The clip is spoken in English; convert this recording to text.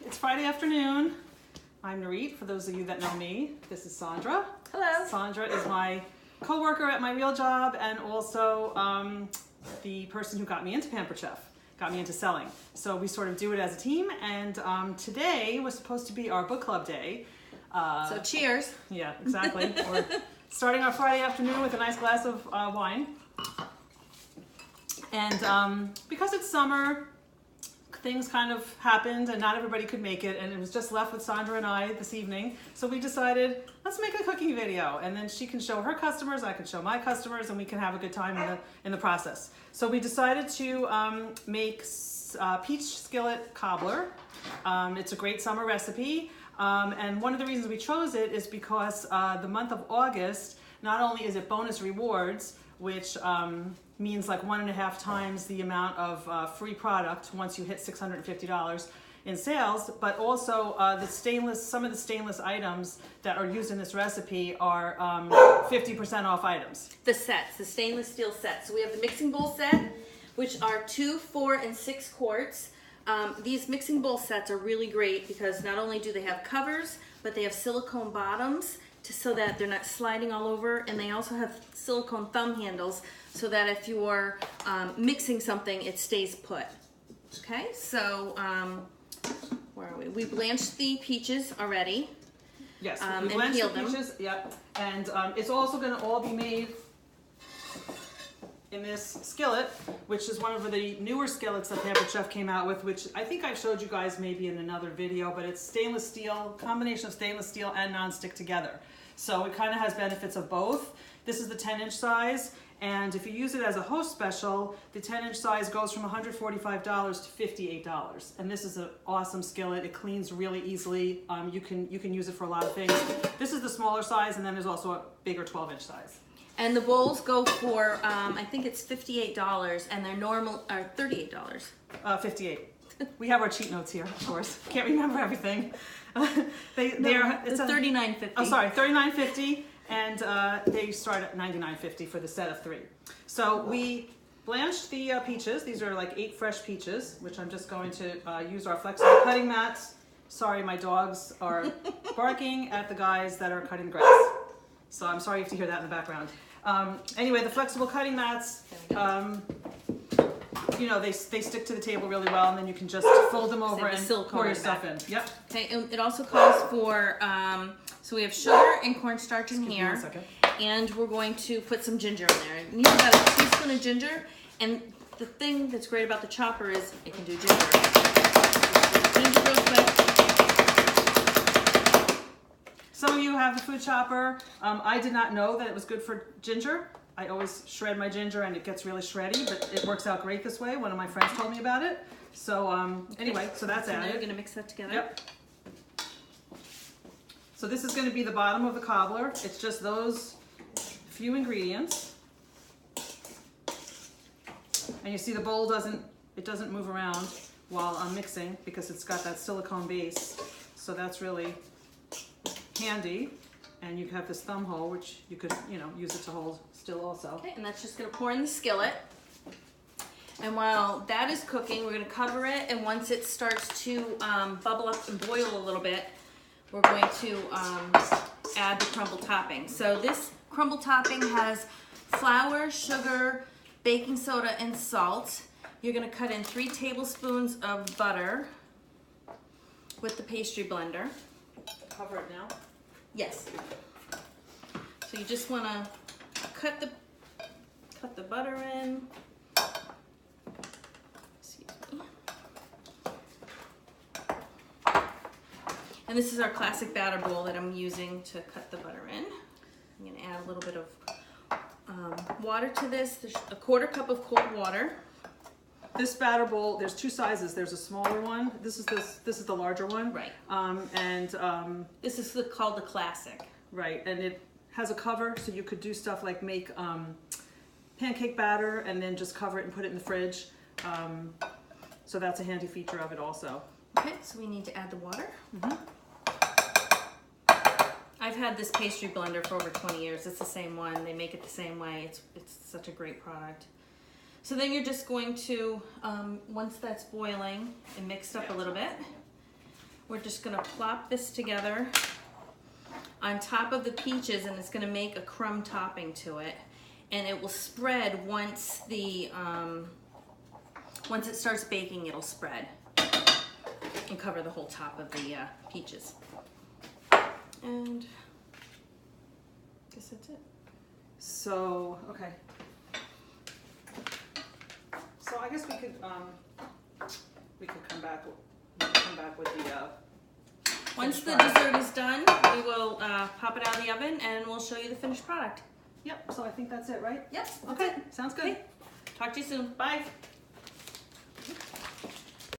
It's Friday afternoon. I'm Narit, for those of you that know me. This is Sandra. Hello. Sandra is my co-worker at my real job and also the person who got me into Pampered, got me into selling. So we sort of do it as a team, and today was supposed to be our book club day. So cheers. Yeah, exactly. We're starting our Friday afternoon with a nice glass of wine. And because it's summer, things kind of happened and not everybody could make it, and it was just left with Sandra and I this evening. So we decided, let's make a cooking video, and then she can show her customers, I can show my customers, and we can have a good time in the process. So we decided to make peach skillet cobbler. It's a great summer recipe, and one of the reasons we chose it is because the month of August, not only is it bonus rewards, which means like 1.5 times the amount of free product once you hit $650 in sales, but also some of the stainless items that are used in this recipe are 50% off items. The sets, the stainless steel sets. So we have the mixing bowl set, which are 2, 4, and 6 quarts. These mixing bowl sets are really great because not only do they have covers, but they have silicone bottoms so that they're not sliding all over, and they also have silicone thumb handles so that if you're mixing something, it stays put. Okay, so where are we? We blanched the peaches already. Yes, and we blanched peeled the peaches. Yep, and it's also going to all be made in this skillet, which is one of the newer skillets that Pampered Chef came out with, which I think I've showed you guys maybe in another video, but it's stainless steel, combination of stainless steel and nonstick together. So it kind of has benefits of both. This is the 10-inch size, and if you use it as a host special, the 10-inch size goes from $145 to $58. And this is an awesome skillet. It cleans really easily. You can use it for a lot of things. This is the smaller size, and then there's also a bigger 12-inch size. And the bowls go for, I think it's $58, and they're normal, are $38. 58. We have our cheat notes here, of course. Can't remember everything. It's $39.50. Oh, sorry, $39.50, and they start at $99.50 for the set of 3. So we blanched the peaches. These are like 8 fresh peaches, which I'm just going to use our flexible cutting mats. Sorry, my dogs are barking at the guys that are cutting grass. So I'm sorry if you hear that in the background. Anyway, the flexible cutting mats, you know, they stick to the table really well, and then you can just fold them over and pour your stuff in. Yep. Okay, and it also calls for, so we have sugar and cornstarch in here. Excuse me 1 second. And we're going to put some ginger in there. You need about a teaspoon of ginger, and the thing that's great about the chopper is it can do ginger. Ginger real quick. Some of you have the food chopper. I did not know that it was good for ginger. I always shred my ginger and it gets really shreddy, but it works out great this way. One of my friends told me about it. So anyway, so that's added. Now you're gonna mix that together. Yep. So this is gonna be the bottom of the cobbler. It's just those few ingredients. And you see the bowl doesn't move around while I'm mixing because it's got that silicone base. So that's really handy. And you have this thumb hole, which you could, use it to hold still also. Okay, and that's just gonna pour in the skillet. And while that is cooking, we're gonna cover it, and once it starts to bubble up and boil a little bit, we're going to add the crumble topping. So this crumble topping has flour, sugar, baking soda, and salt. You're gonna cut in 3 tablespoons of butter with the pastry blender. Cover it now. Yes. So you just want to cut the butter in. Excuse me. And this is our classic batter bowl that I'm using to cut the butter in. I'm going to add a little bit of water to this. There's a 1/4 cup of cold water. This batter bowl, there's 2 sizes. There's a smaller one. This is the larger one. Right. This is called the classic. Right, and it has a cover, so you could do stuff like make pancake batter and then just cover it and put it in the fridge. So that's a handy feature of it also. Okay, so we need to add the water. Mm-hmm. I've had this pastry blender for over 20 years. It's the same one. They make it the same way. It's such a great product. So then you're just going to, once that's boiling and mixed up a little bit, we're just gonna plop this together on top of the peaches, and it's gonna make a crumb topping to it. And it will spread once the, once it starts baking, it'll spread and cover the whole top of the peaches. And I guess that's it. So, okay. So I guess we could come back with the Once the product. dessert is done, we will pop it out of the oven and we'll show you the finished product. Yep, so I think that's it, right? Yep. Okay, sounds good. Okay. Talk to you soon. Bye.